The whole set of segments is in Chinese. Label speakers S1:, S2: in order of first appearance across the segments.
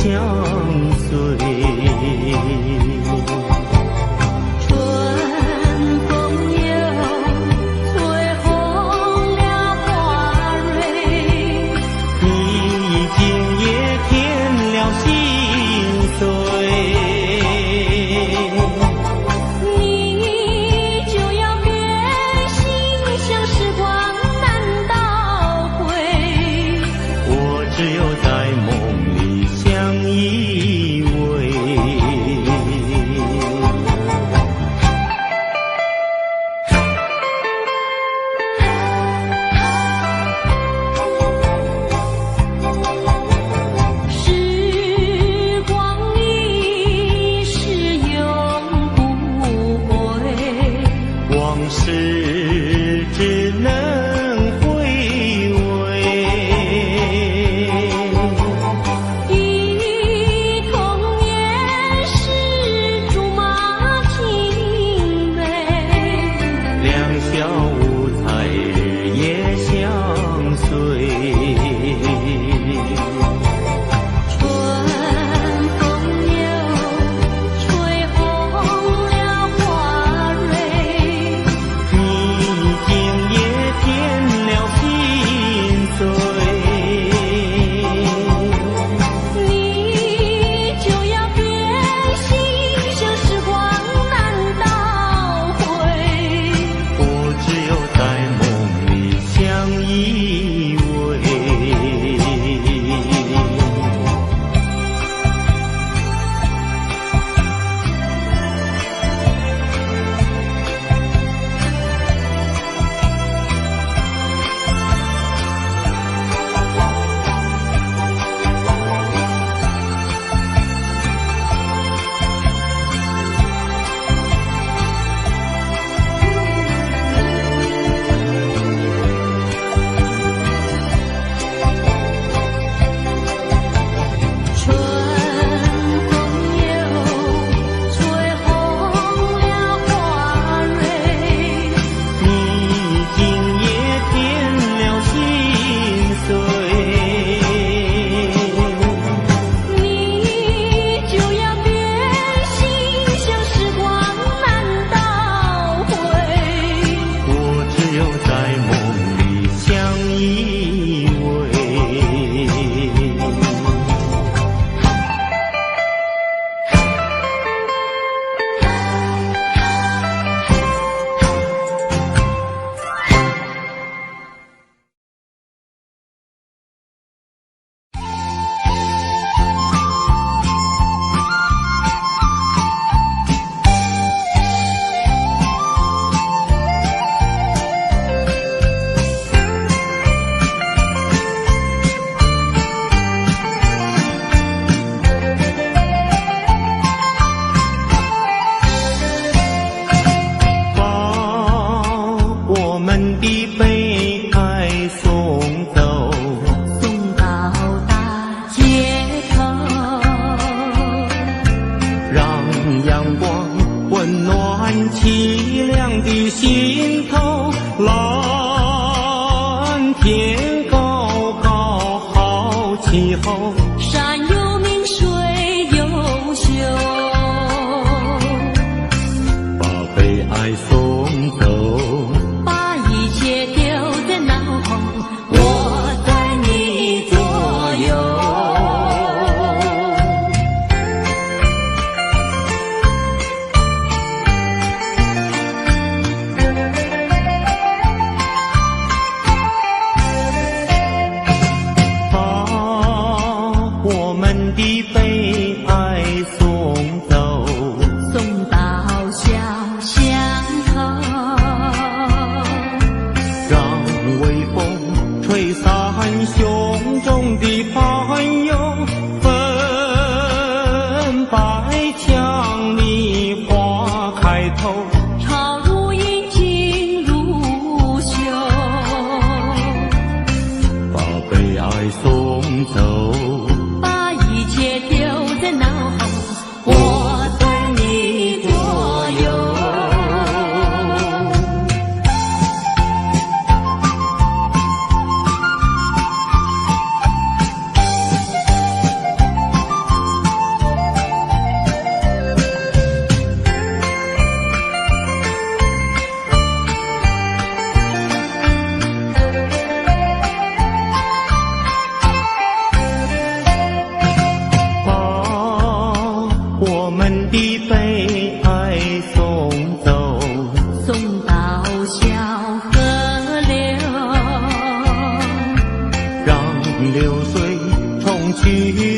S1: 相随。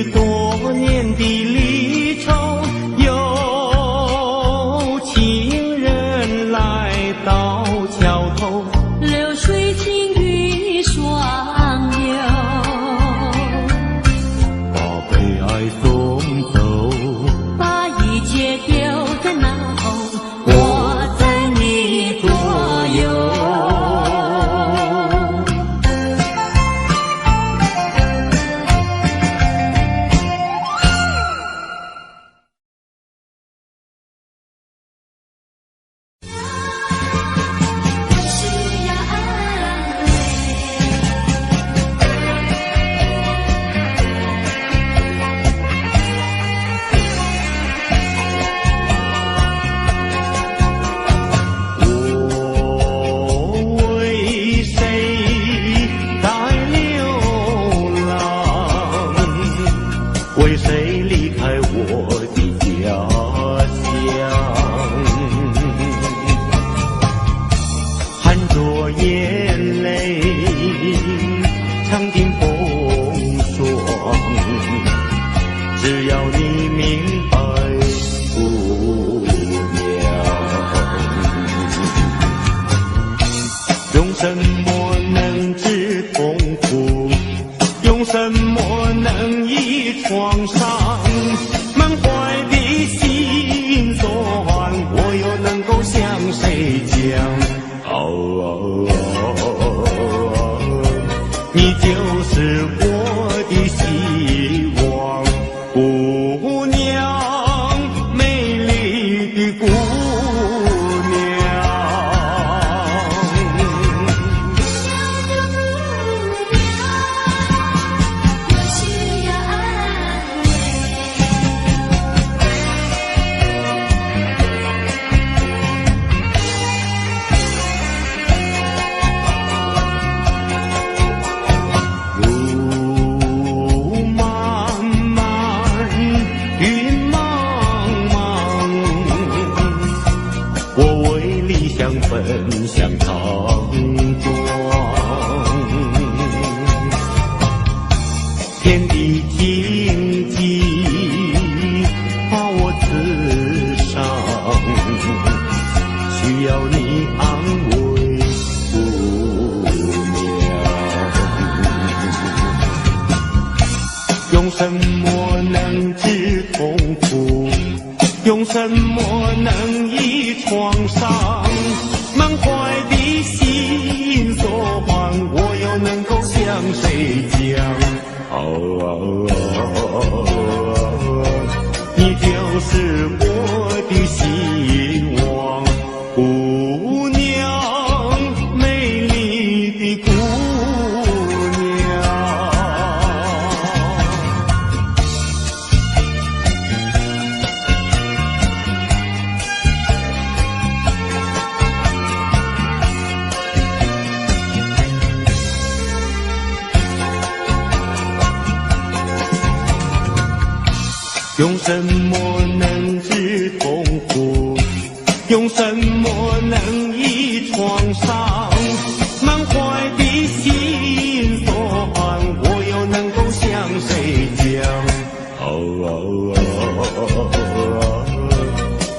S1: 许多年的离愁，有情人来到桥头，
S2: 流水尽与双流，
S1: 把悲哀送走，
S2: 把一切丢在脑后，我在你左右。
S1: 为谁离开我的家乡？含着眼泪，尝尽风霜。只要你明白，姑娘，用什么能治痛苦？用什么能医创伤？满怀的心酸，我又能够向谁讲？你就是我的希望，姑娘，美丽的姑娘。我为理想奔向长庄，天地荆棘把我刺伤，需要你安慰，姑娘。用什么能治痛苦？用什么能医创伤？满怀的心酸，我又能够向谁讲？你就是我的希望，姑娘，美丽的姑娘。用什么能治痛苦？用什么能医创伤？满怀的心酸，我又能够向谁讲？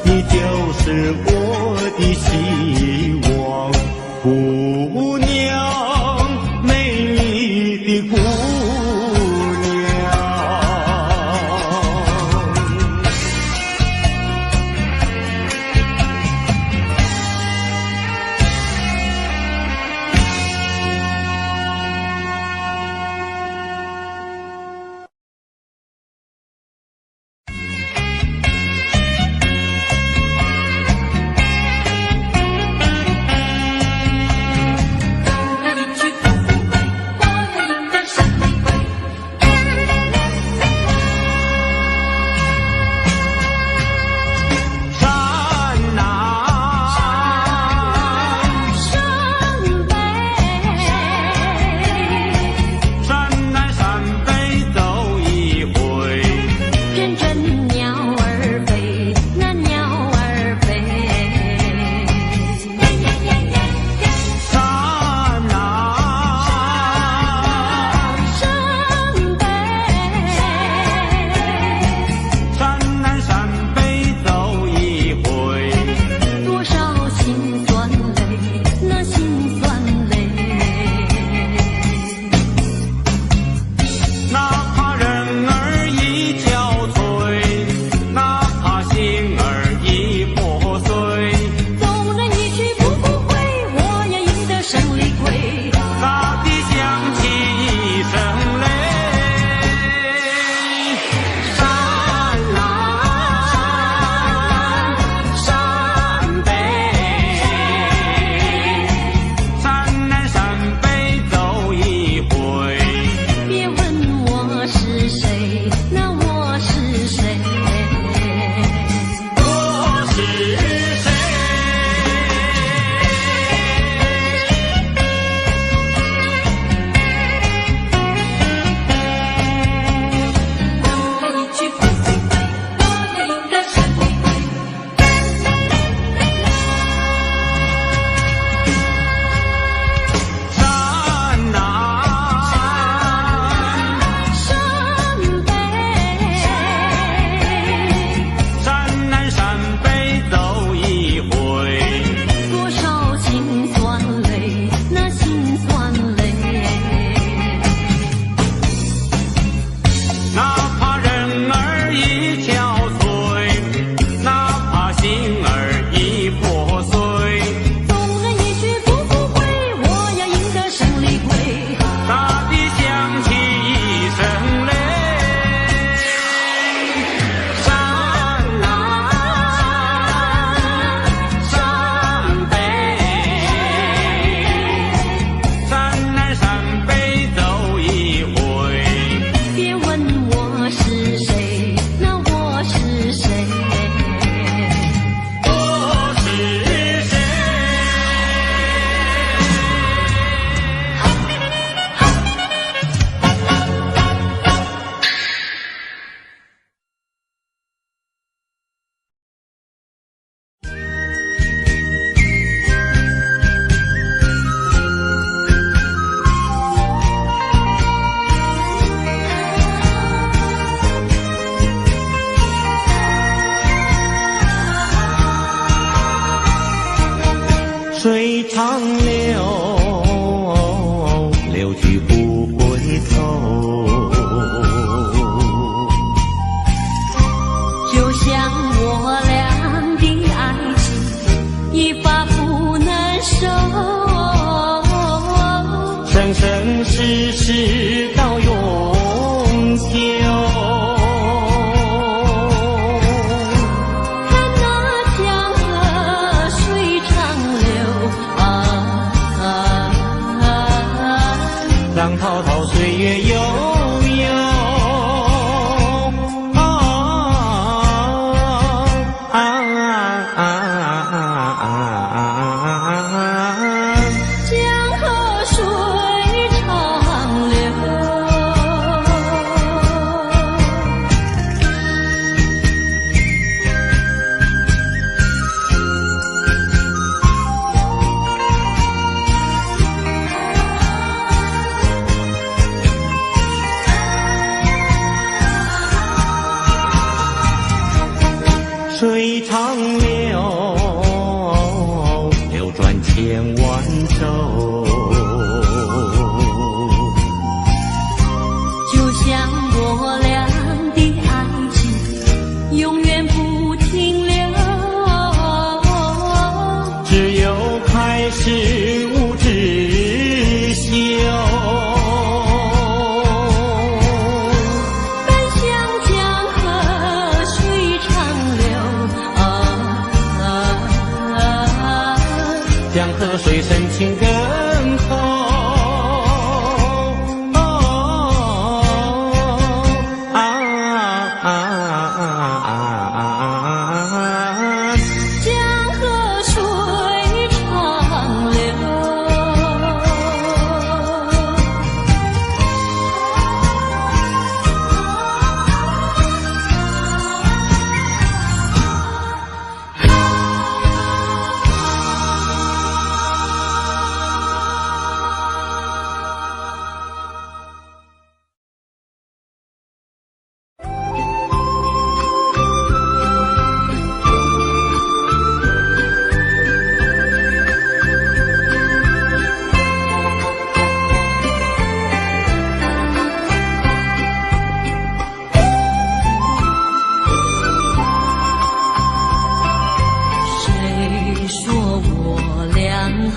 S1: 你就是我的希望，姑娘，美丽的姑水长流，流转千万洲。
S2: 就像我俩的爱情，永远不停留。
S1: 只有开始无止休。江河水深情更厚，
S2: 江河水长流。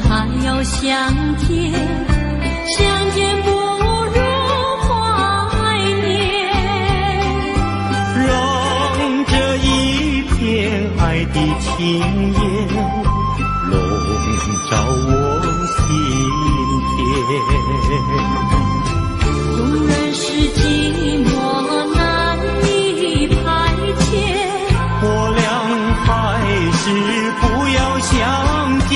S2: 还要相见，相见不如怀念。
S1: 让这一片爱的情焰笼罩我心田。
S2: 纵然是寂寞难以排遣，
S1: 我俩还是不要相见。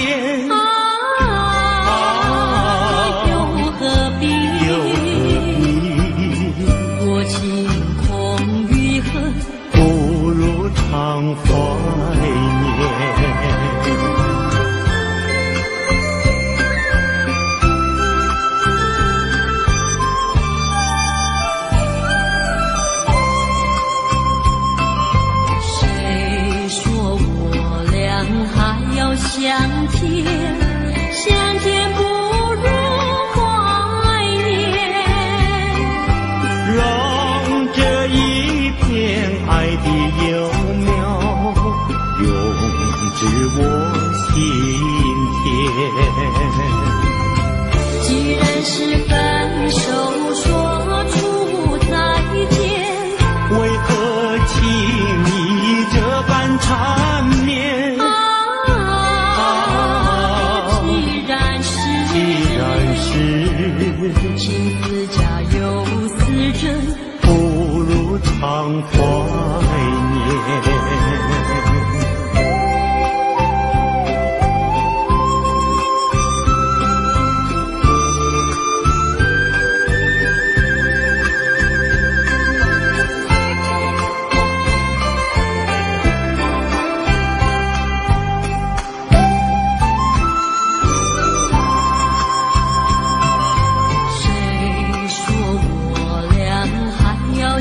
S1: 常怀念。
S2: 谁说我俩还要相见，相见不如怀念。
S1: 让这一片爱的幼永至我心田。
S2: 既然是分手，说出再见，
S1: 为何轻易这般缠绵？既然是
S2: 情似假又似真，
S1: 不如常怀念。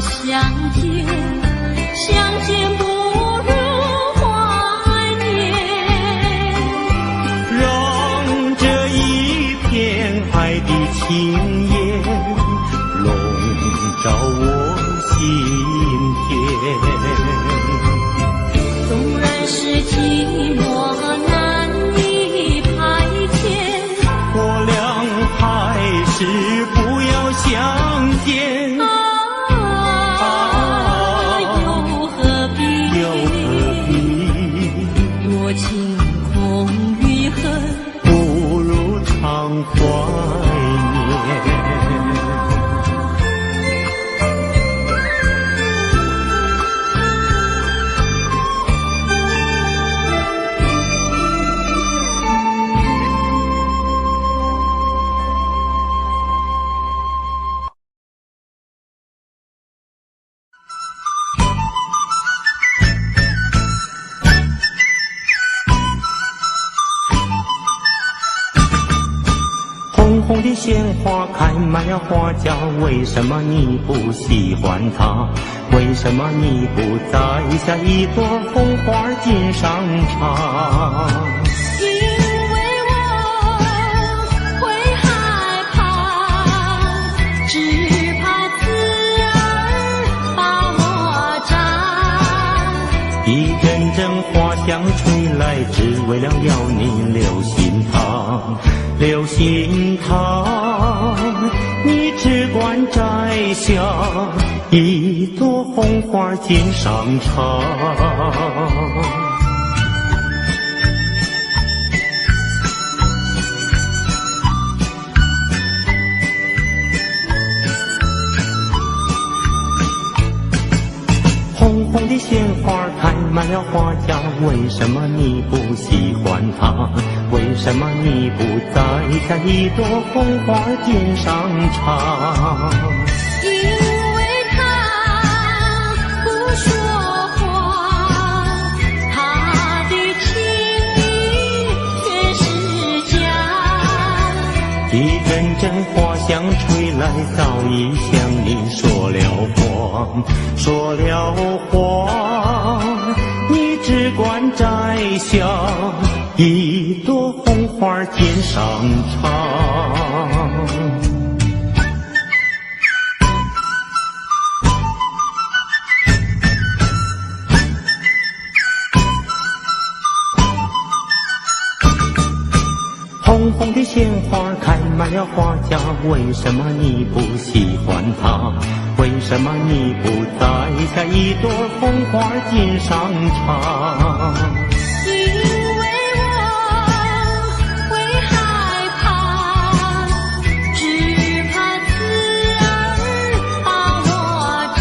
S2: 相见，相见不如怀念。
S1: 让这一片爱的情焰笼罩我心田。
S2: 纵然是寂寞难以排遣，
S1: 我俩还是不要相见。
S2: 多情空余恨，
S1: 不如常怀念。的鲜花开满了花架，为什么你不喜欢它？为什么你不摘下一朵红花锦上插？
S2: 因为我会害怕，只怕刺儿把我扎。
S1: 一阵阵花香吹来，只为了要你留心它，留心它，你只管摘下一朵红花锦上插。红红的鲜花开满了花架，为什么你不喜欢它？为什么你不摘下一朵红花锦上插？
S2: 因为他不说话，他的情意却是假。
S1: 一阵阵花香吹来，早已向你说了谎，说了谎，你只管摘下一朵红花锦上插。红红的鲜花开满了花架，为什么你不喜欢它？为什么你不摘下一朵红花锦上插？
S2: 因为我会害怕，只怕刺儿把我扎。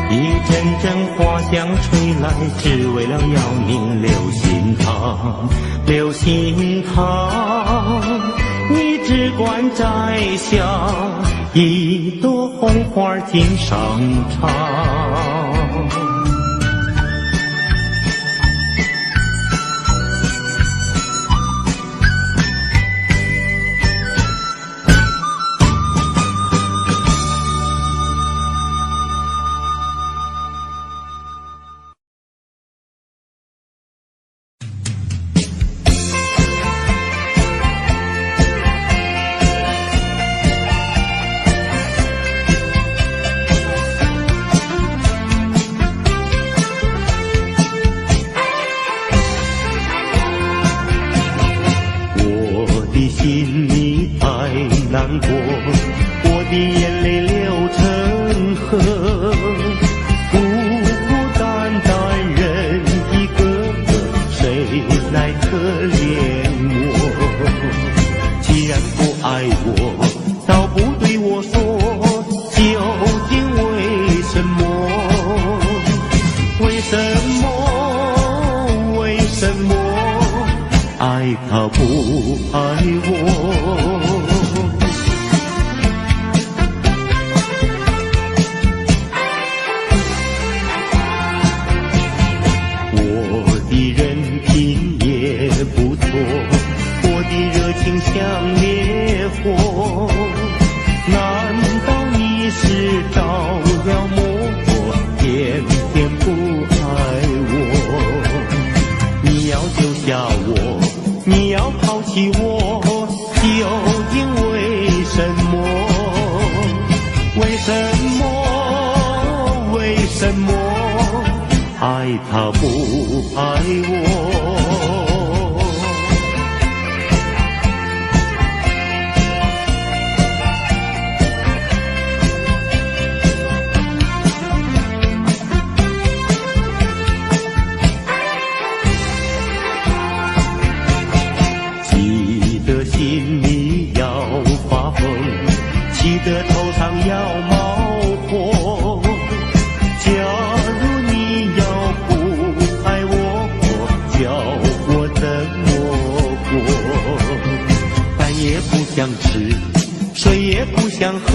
S1: 一阵阵花香吹来，只为了要你留心它，留心它，你只管摘下一朵红花锦上插。心里太难过，我的眼泪流成河，孤孤单单人一个，谁来可怜我？既然不爱我，倒不对我说，究竟为什么？为什么？为什么？爱他不爱我？我的人品也不错，我的热情像烈火，难道你是着了魔，偏偏不爱我？你要丢下我，你要抛弃我，究竟为什么？为什么？为什么？爱他不爱我？心里要发疯，气得头上要冒火。假如你要不爱我，叫我怎么过？饭也不想吃，水也不想喝，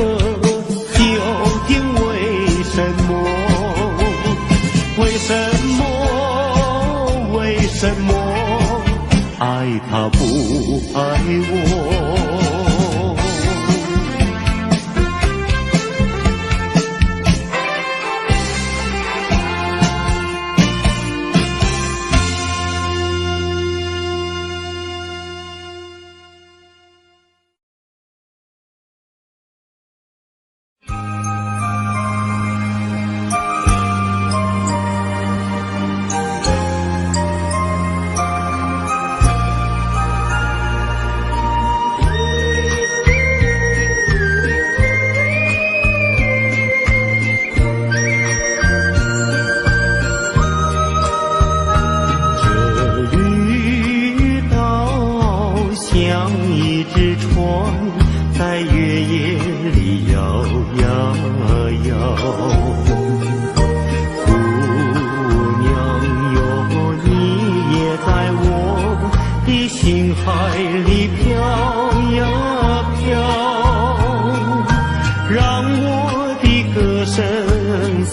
S1: 究竟为什么？为什么？为什么？爱他不爱我？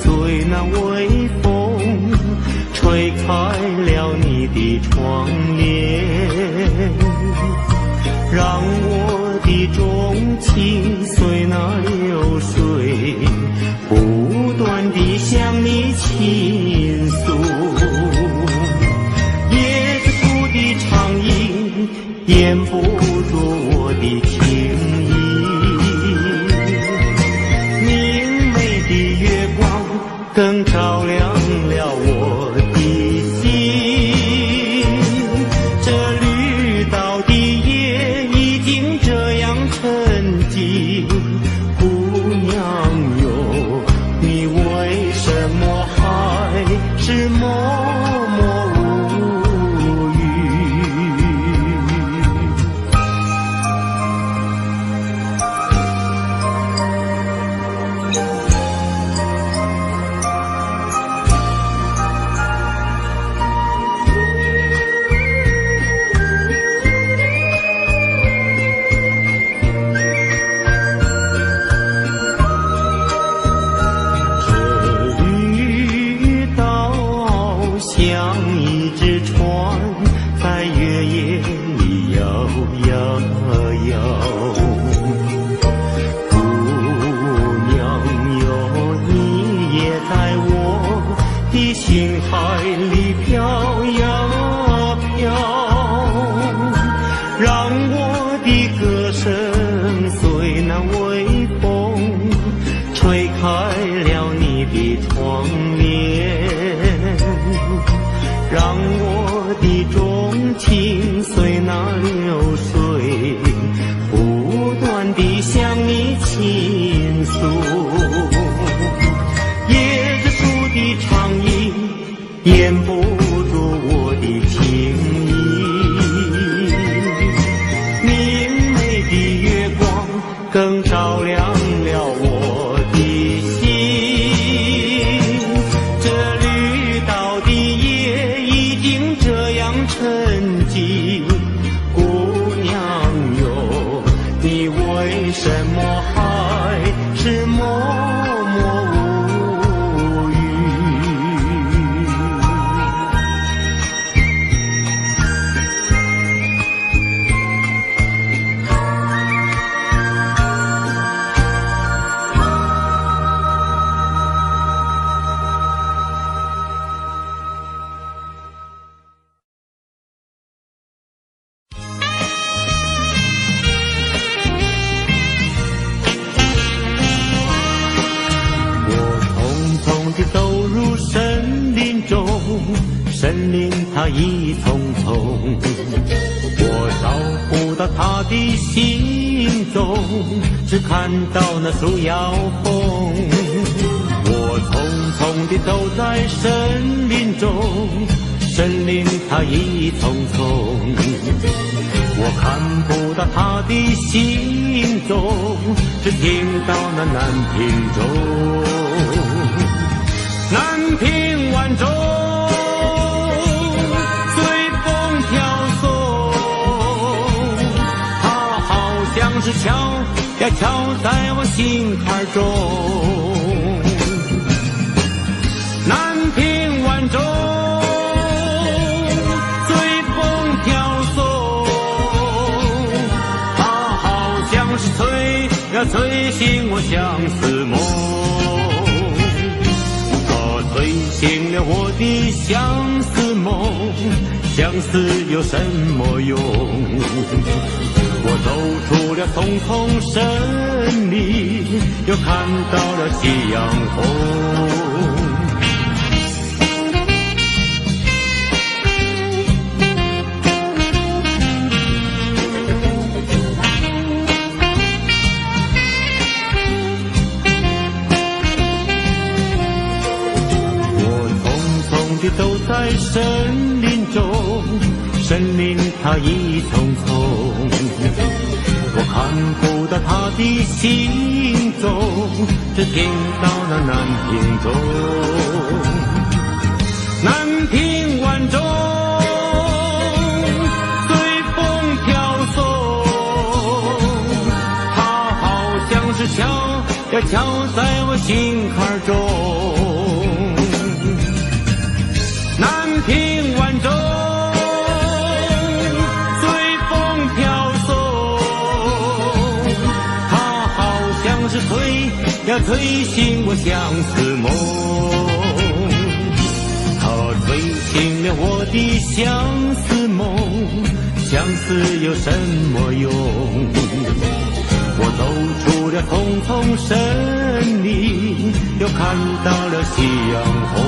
S1: 随那微风吹开了你的窗帘，让我的钟情随那流水不断地向你倾诉。椰子树的长影掩不住我的情意，明媚的月光更照亮了我的心。这绿岛的夜已经这样沉寂，姑娘哟，你为什么还是默默无语？像一只船在月夜里摇呀摇，姑娘哟，你也在我的心海里飘呀飘，让我的歌声随那微风吹开了你的窗帘，让我的钟情随那流水不断地向你倾诉。椰子树的长影掩不住我的情意，明媚的月光更照亮了我的心。这绿岛的夜已经这样沉寂，姑娘哟，你为什么还是默默无语？走入森林中，森林它一丛丛，我找不到它的行踪，只看到那树摇风。我匆匆地走在森林中，森林它一丛丛，我看不到它的行踪，只听到那南屏钟。南屏晚钟随风飘送，它好像是敲呀敲在我心坎中。南屏晚钟随风飘送，它好像是催呀催醒我相思梦，催醒了我的相思梦，相思有什么用？我走出了丛丛森林，又看到了夕阳红。走在森林中，森林它一丛丛，我看不到它的行踪，只听到那南屏钟。南屏晚钟随风飘送，它好像是敲呀敲在我心坎中。要吹醒我相思梦。它吹醒了我的相思梦，相思有什么用？我走出了丛丛森林，又看到了夕阳红。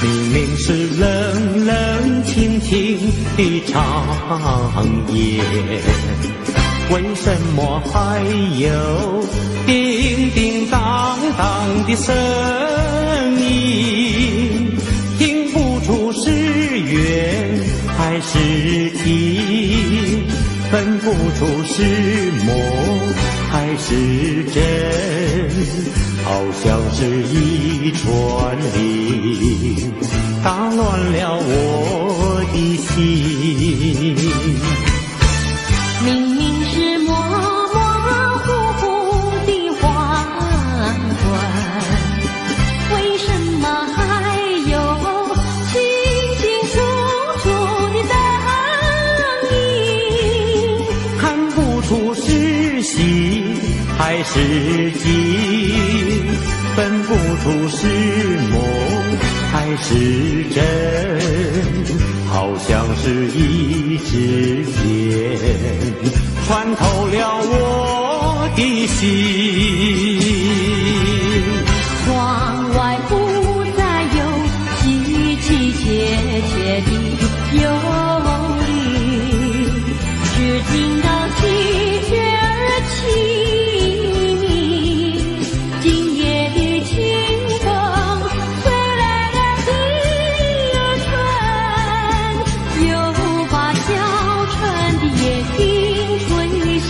S1: 明明是冷冷清清的长夜，为什么还有叮叮当当的声音？听不出是缘还是情，分不出是梦还是真，好像是一串铃打乱了我的心。
S2: 明明是模模糊糊的黄昏，为什么还有清清楚楚的灯影？
S1: 看不出是是景，分不出是梦还是真，好像是一支箭穿透了我的心。
S2: 窗外不再有凄凄切切的忧虑，只听到喜鹊儿齐鸣。今夜的清风吹来了第二春，又把小春的夜莺吹醒。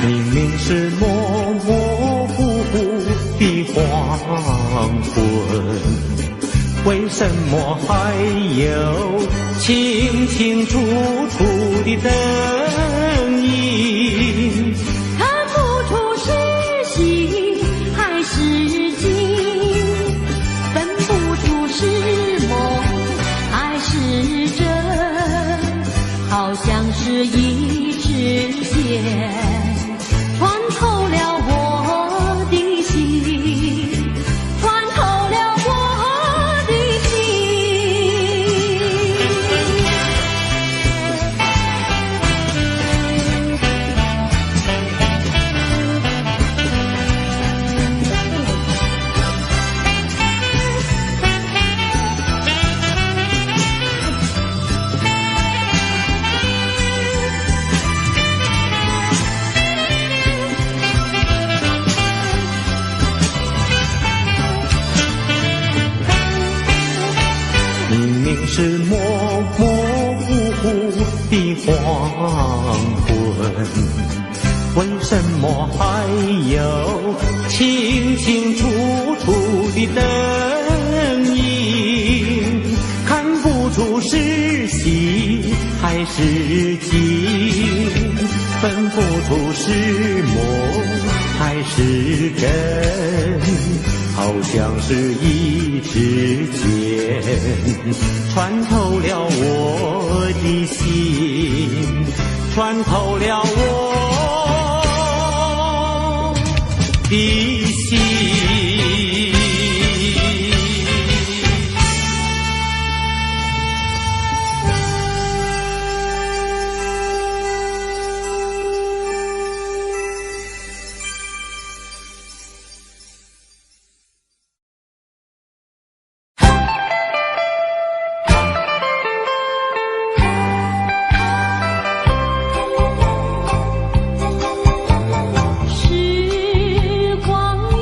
S1: 明明是模模糊糊的黄昏，为什么还有清清楚楚的灯影？
S2: 看不出是喜还是惊，分不出是梦还是真，好像是一支箭穿透了我的心，穿透了我的
S1: 明明是模模糊糊的黄昏，为什么还有清清楚楚的灯影？看不出是喜还是惊，分不出是梦还是真，好像是一支箭穿透了我的心，穿透了我的心。
S2: 时光一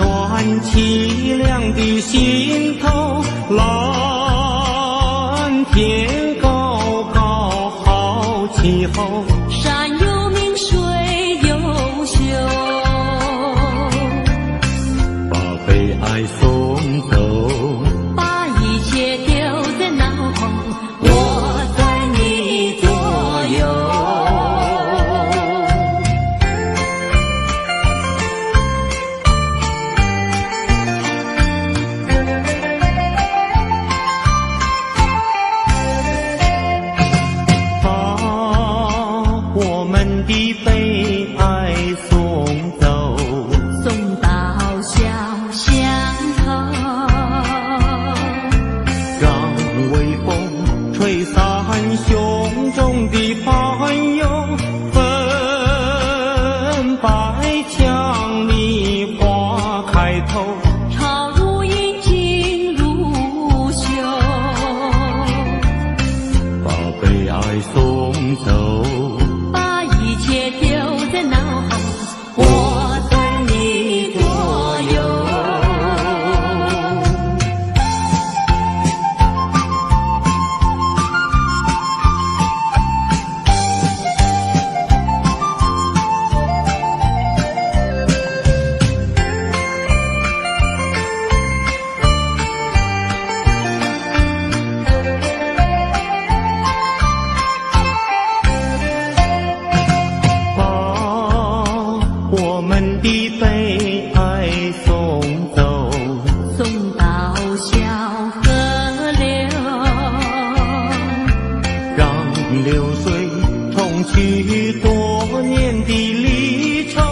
S1: 暖凄凉的心头，蓝天高高好气候，
S2: 山有名水有秀，
S1: 把悲哀送走，
S2: 把一切丢在脑后，我在你左右。
S1: 我们的悲哀送走，
S2: 送到小巷头，
S1: 让微风吹散胸中的烦忧，粉白墙里花开头，
S2: 朝如饮尽如休，
S1: 把悲哀送走，
S2: 把一切丢在脑后，我在你左右。
S1: 我们的悲哀送走，
S2: 送到小河流，
S1: 让流水冲去多年的离愁，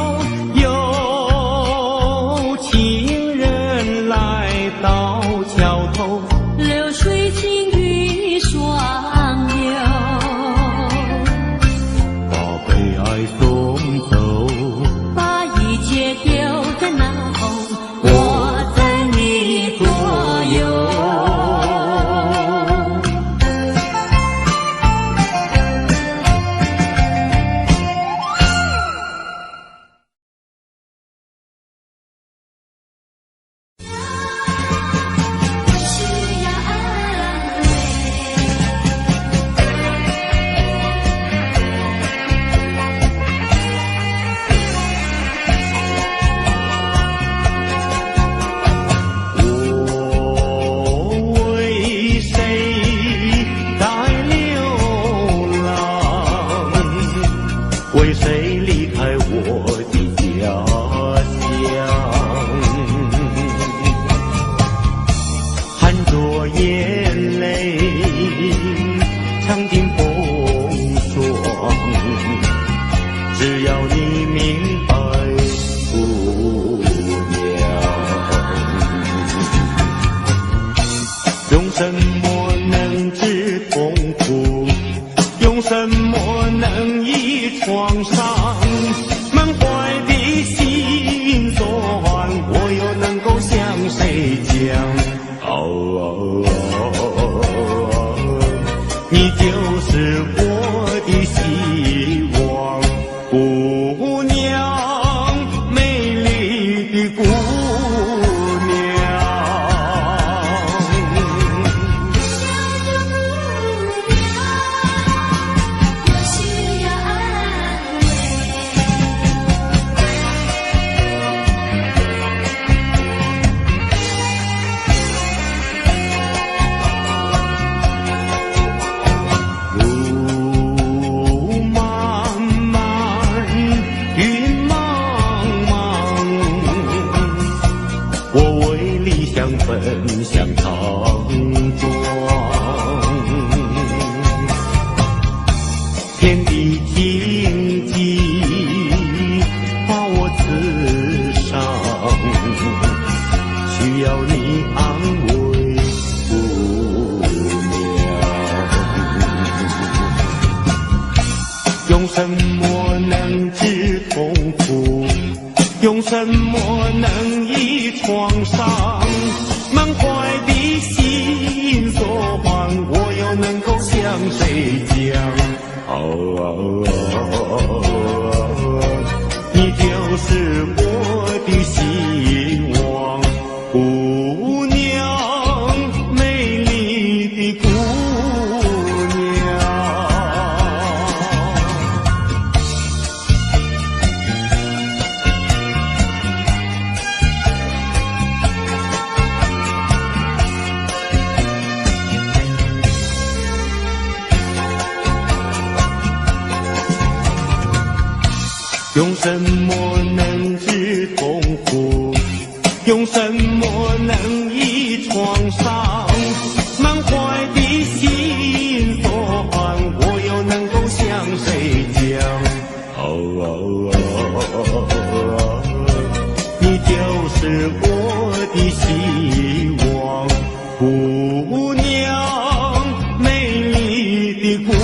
S1: 有情人来到桥头，
S2: 流水轻于双流，
S1: 把悲哀送走，
S2: 把一切丢在脑后，我在你左右。
S1: 为谁离开我的家乡？含着眼泪，尝尽风霜。只要你明白，姑娘，用什么能治痛苦？用什么能医创伤？满怀的心酸，我又能够向谁讲？你就是我的希望，姑娘，美丽的姑娘。奔向长庄，天地荆棘把我刺伤，需要你安慰姑娘。用什么能治痛苦？用什么能医创伤？满怀的心酸，我又能够向谁讲？你就是我的希望。用什么能治痛苦？用什么能医创伤？满怀的心酸，我又能够向谁讲？你就是我的希望，姑娘，美丽的姑娘。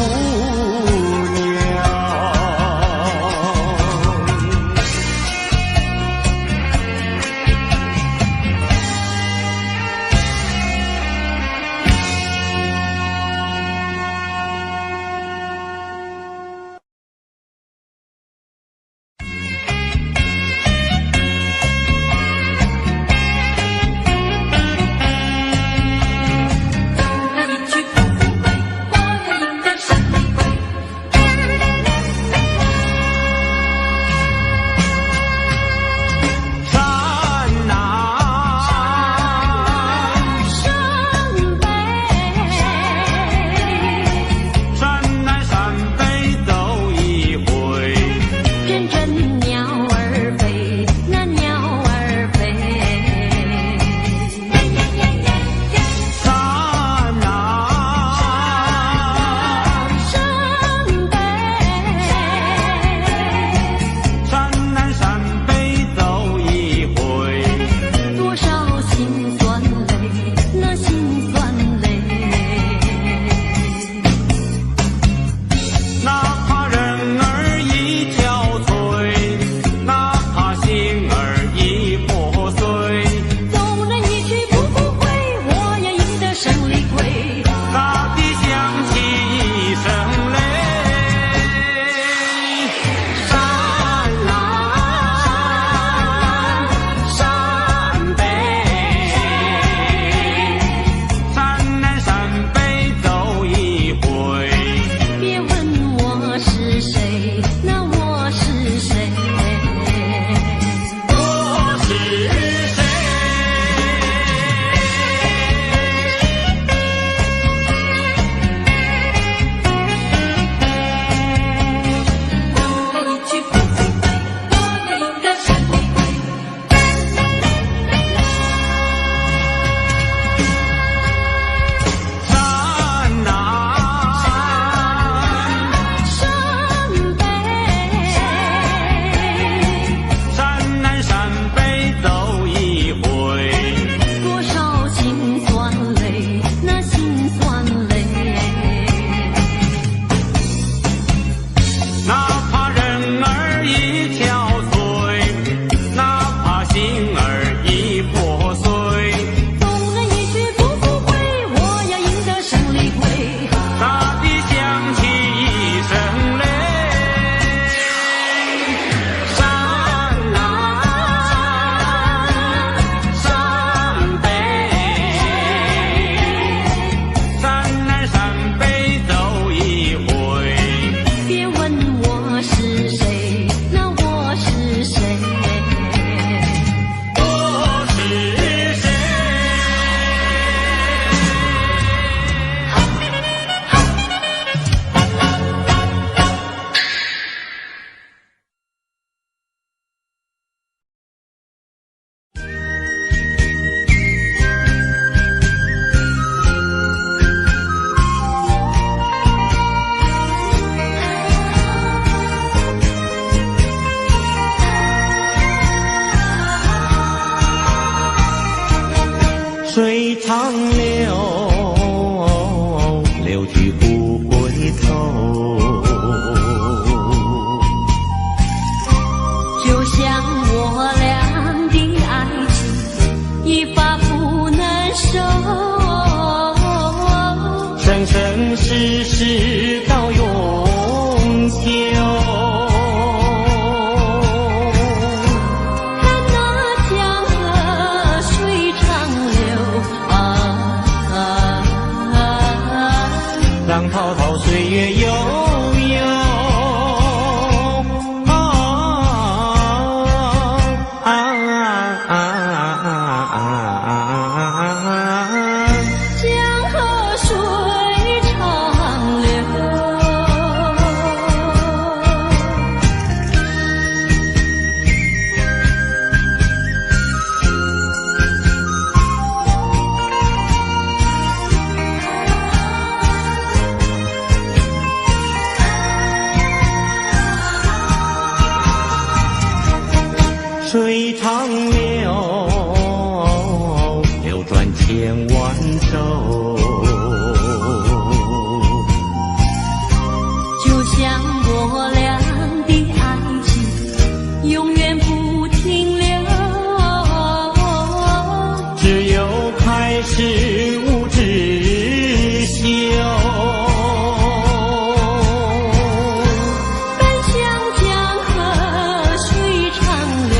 S1: 水长流，流去不回头。
S2: 就像我俩的爱情，一发不能收，
S1: 生生世世到永久。浪滔滔，岁月悠悠，啊啊啊啊啊啊！只有开始无止休。
S2: 本想江河水长流，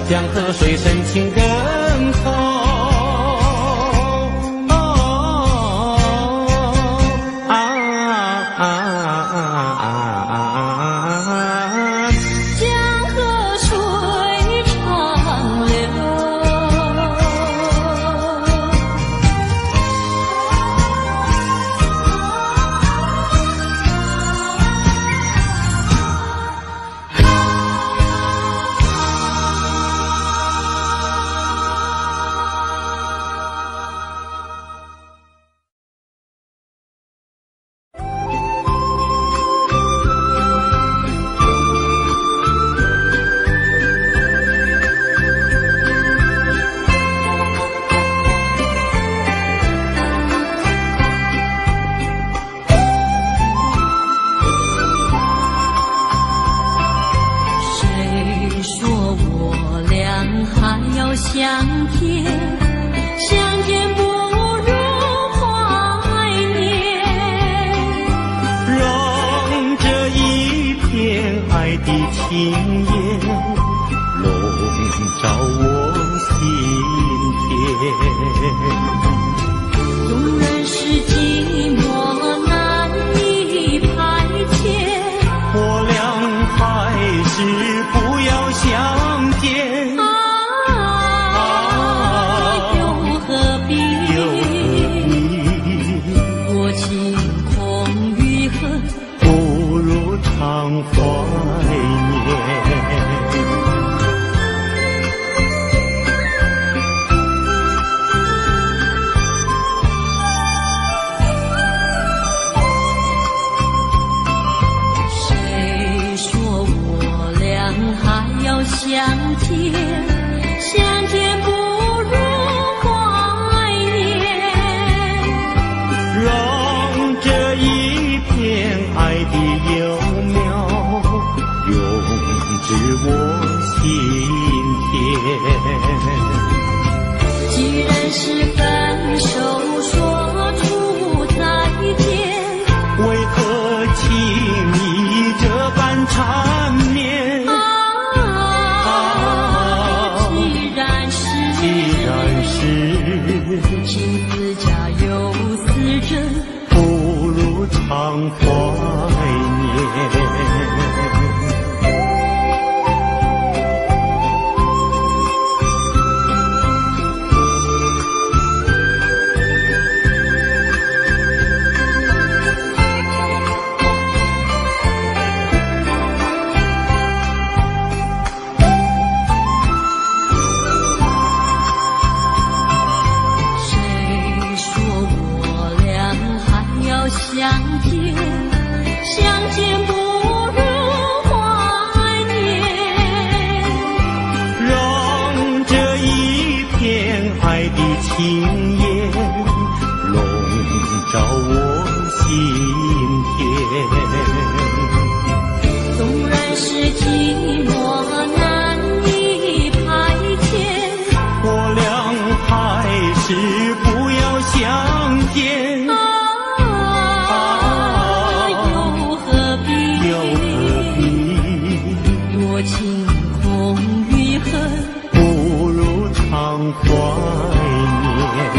S1: 江河水深情更厚。
S2: 相见，相见不如怀念。
S1: 让这一片爱的情叶笼罩我心田。
S2: 纵然是寂寞难以排遣，
S1: 我俩还是不要相见。常怀念，
S2: 谁说我俩还要相见？相见不如怀念。
S1: 让这一片爱的幼永至我心田。
S2: 既然是分手说出再见，
S1: 为何情意这般缠绵？既然是
S2: 情似假又似真，
S1: 不如常怀念。
S2: 相见，相见不如怀念。
S1: 让这一片爱的情叶笼罩我心田。
S2: 纵然是寂寞难以排遣，
S1: 我俩还是不要相见。
S2: 情空与恨，
S1: 不如常怀念。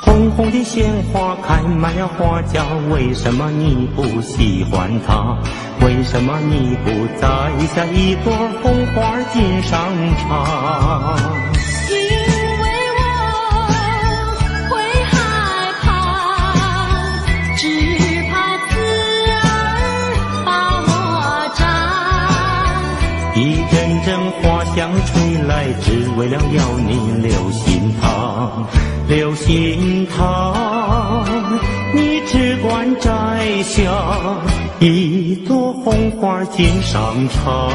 S1: 红红的鲜花开满了花架，为什么你不喜欢它？为什么你不摘下一朵红花锦上插？
S2: 因为我会害怕，只怕刺儿把我扎。
S1: 一阵阵花香吹来，只为为了要你留心它，留心它。你只管摘下一朵红花锦上插。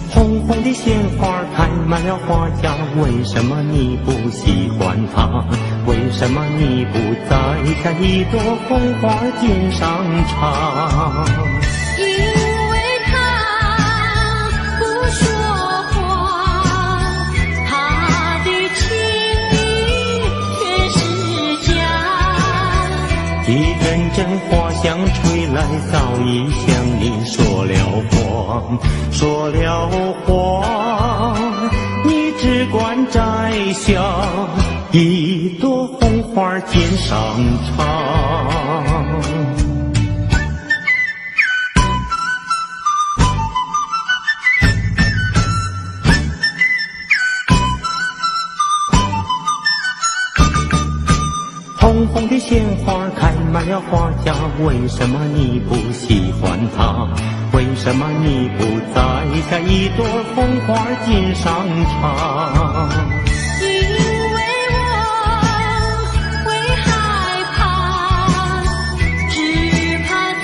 S1: 红红的鲜花开满了花架，为什么你不喜欢它？为什么你不摘下一朵红花锦上插？
S2: 因为他不说谎，他的情意却是假。
S1: 一阵阵花香吹来，早已向你说了谎，说了谎。你只管摘下一朵红花锦上插。红红的鲜花开满了花架，为什么你不喜欢它？为什么你不摘下一朵红花锦上插？
S2: 因为我会害怕，只怕刺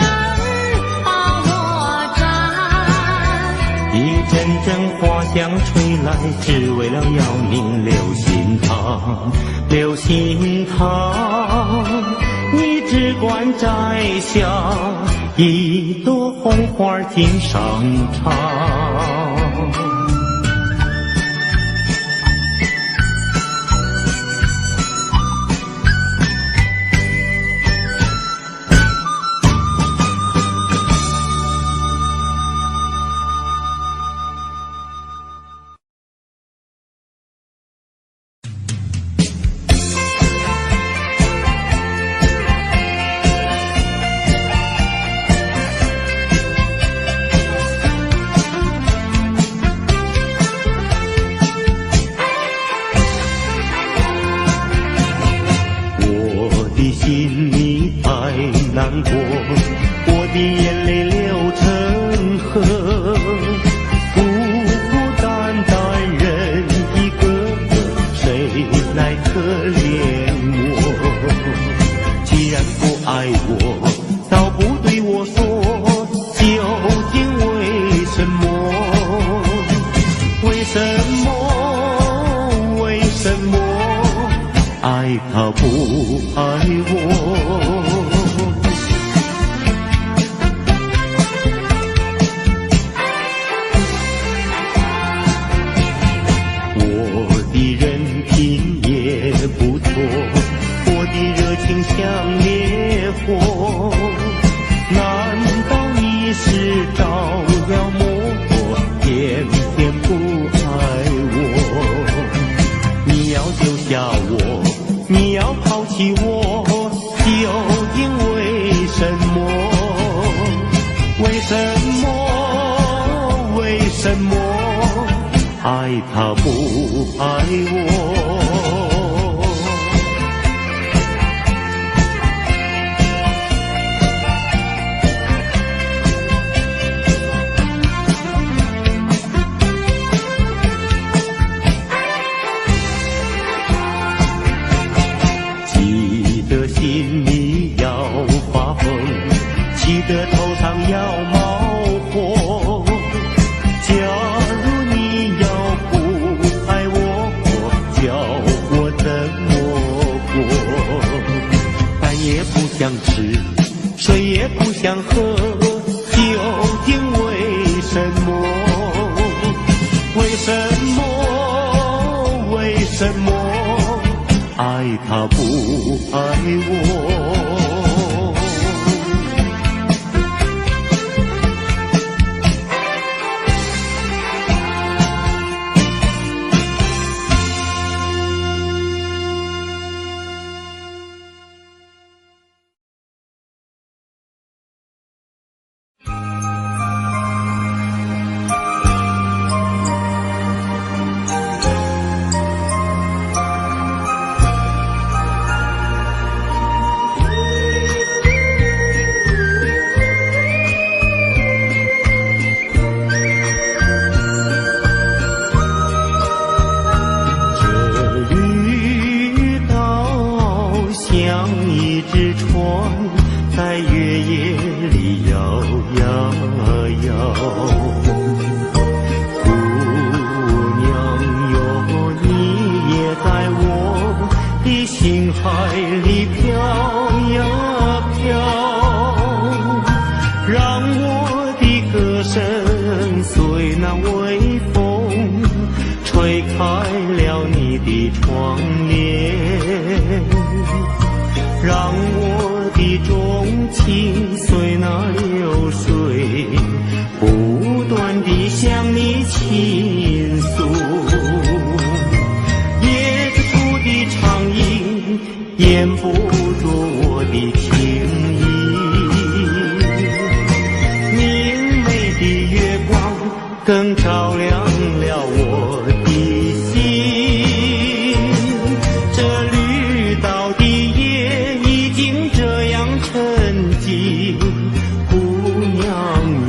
S2: 儿把我扎。
S1: 一阵阵花香吹来，只为了要你留心它，留心它。你只管摘下一朵红花锦上插。心里太难过，我的眼泪流成河，孤孤单单人一个，谁来可怜我？既然不爱我，倒不对我说，究竟为什么？为什么？为什么？爱他不爱我？我的人品也不错，我的热情像烈火，难道你是着了魔，偏偏不爱我？你要救下我，你要抛弃我，究竟为什么？为什么？为什么？爱他不爱我？心里要发疯，气得头上要冒火。假如你要不爱我，叫我怎么过？饭也不想吃，水也不想喝，究竟为什么？为什么？为什么？爱他不爱我？的心海里飘呀飘，让我的歌声随那微风吹开了你的窗帘，让我的钟情随那流水不断地向你倾诉。椰子树的长影掩不住我的情意，明媚的月光更照亮了我的心。这绿岛的夜已经这样沉寂，姑娘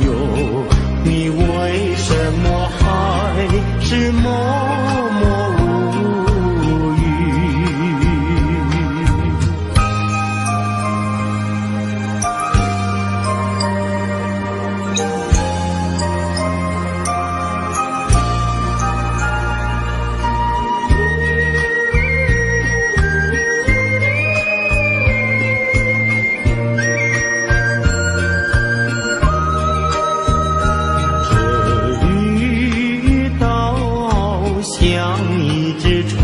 S1: 哟，你为什么还是默默无语？像一只船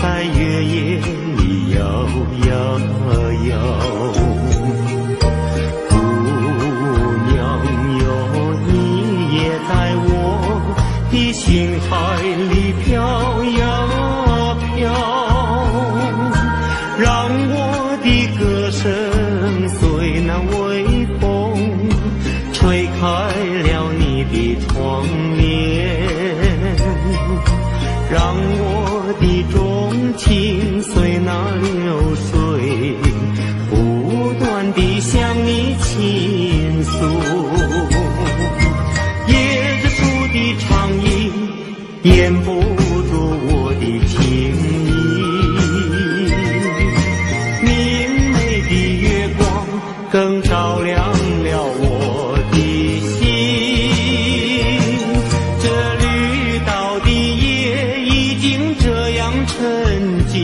S1: 在月夜里摇呀摇，姑娘哟，你也在我的心海里飘呀飘，让我的歌声随那微风吹开了你的窗帘，让我的钟情随那流水不断地向你倾诉。椰子树的长影掩不住我的情意，明媚的月光更照亮了我的心。这绿岛的夜已经这样沉寂。